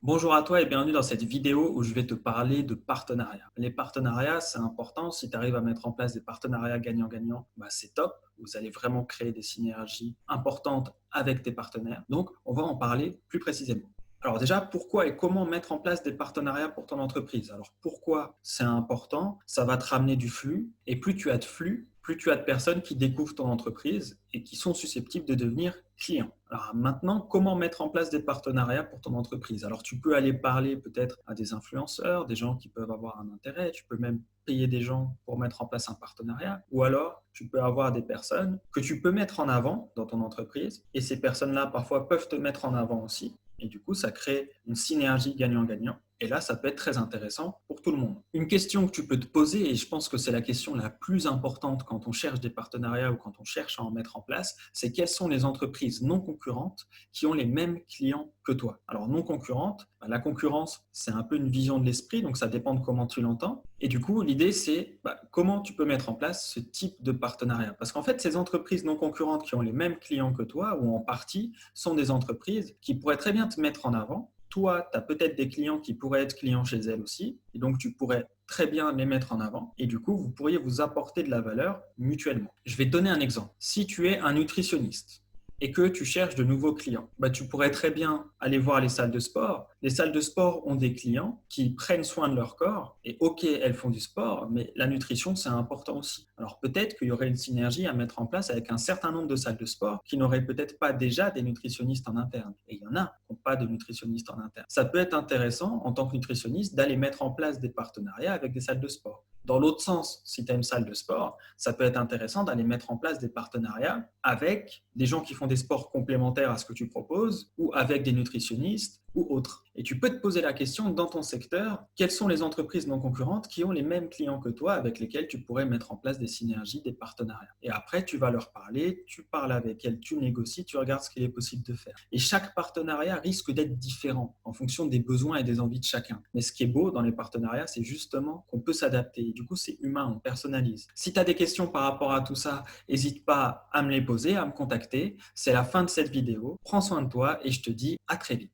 Bonjour à toi et bienvenue dans cette vidéo où je vais te parler de partenariat. Les partenariats, c'est important. Si tu arrives à mettre en place des partenariats gagnant-gagnant, c'est top. Vous allez vraiment créer des synergies importantes avec tes partenaires. Donc, on va en parler plus précisément. Alors déjà, pourquoi et comment mettre en place des partenariats pour ton entreprise? Alors pourquoi c'est important? Ça va te ramener du flux et plus tu as de flux, plus tu as de personnes qui découvrent ton entreprise et qui sont susceptibles de devenir clients. Alors maintenant, comment mettre en place des partenariats pour ton entreprise? Alors tu peux aller parler peut-être à des influenceurs, des gens qui peuvent avoir un intérêt, tu peux même payer des gens pour mettre en place un partenariat, ou alors tu peux avoir des personnes que tu peux mettre en avant dans ton entreprise, et ces personnes-là parfois peuvent te mettre en avant aussi, et du coup ça crée une synergie gagnant-gagnant. Et là, ça peut être très intéressant pour tout le monde. Une question que tu peux te poser, et je pense que c'est la question la plus importante quand on cherche des partenariats ou quand on cherche à en mettre en place, c'est quelles sont les entreprises non concurrentes qui ont les mêmes clients que toi. Alors non concurrentes, la concurrence, c'est un peu une vision de l'esprit, donc ça dépend de comment tu l'entends. Et du coup, l'idée, c'est comment tu peux mettre en place ce type de partenariat. Parce qu'en fait, ces entreprises non concurrentes qui ont les mêmes clients que toi, ou en partie, sont des entreprises qui pourraient très bien te mettre en avant. Toi, tu as peut-être des clients qui pourraient être clients chez elles aussi, et donc tu pourrais très bien les mettre en avant, et du coup, vous pourriez vous apporter de la valeur mutuellement. Je vais te donner un exemple. Si tu es un nutritionniste, et que tu cherches de nouveaux clients, tu pourrais très bien aller voir les salles de sport. Les salles de sport ont des clients qui prennent soin de leur corps et ok, elles font du sport, mais la nutrition, c'est important aussi. Alors peut-être qu'il y aurait une synergie à mettre en place avec un certain nombre de salles de sport qui n'auraient peut-être pas déjà des nutritionnistes en interne. Et il y en a qui n'ont pas de nutritionnistes en interne. Ça peut être intéressant en tant que nutritionniste d'aller mettre en place des partenariats avec des salles de sport. Dans l'autre sens, si tu as une salle de sport, ça peut être intéressant d'aller mettre en place des partenariats avec des gens qui font des sports complémentaires à ce que tu proposes ou avec des nutritionnistes ou autres. Et tu peux te poser la question dans ton secteur, quelles sont les entreprises non concurrentes qui ont les mêmes clients que toi avec lesquels tu pourrais mettre en place des synergies, des partenariats. Et après, tu vas leur parler, tu parles avec elles, tu négocies, tu regardes ce qu'il est possible de faire. Et chaque partenariat risque d'être différent en fonction des besoins et des envies de chacun. Mais ce qui est beau dans les partenariats, c'est justement qu'on peut s'adapter. Et du coup, c'est humain, on personnalise. Si tu as des questions par rapport à tout ça, n'hésite pas à me les poser, à me contacter. C'est la fin de cette vidéo. Prends soin de toi et je te dis à très vite.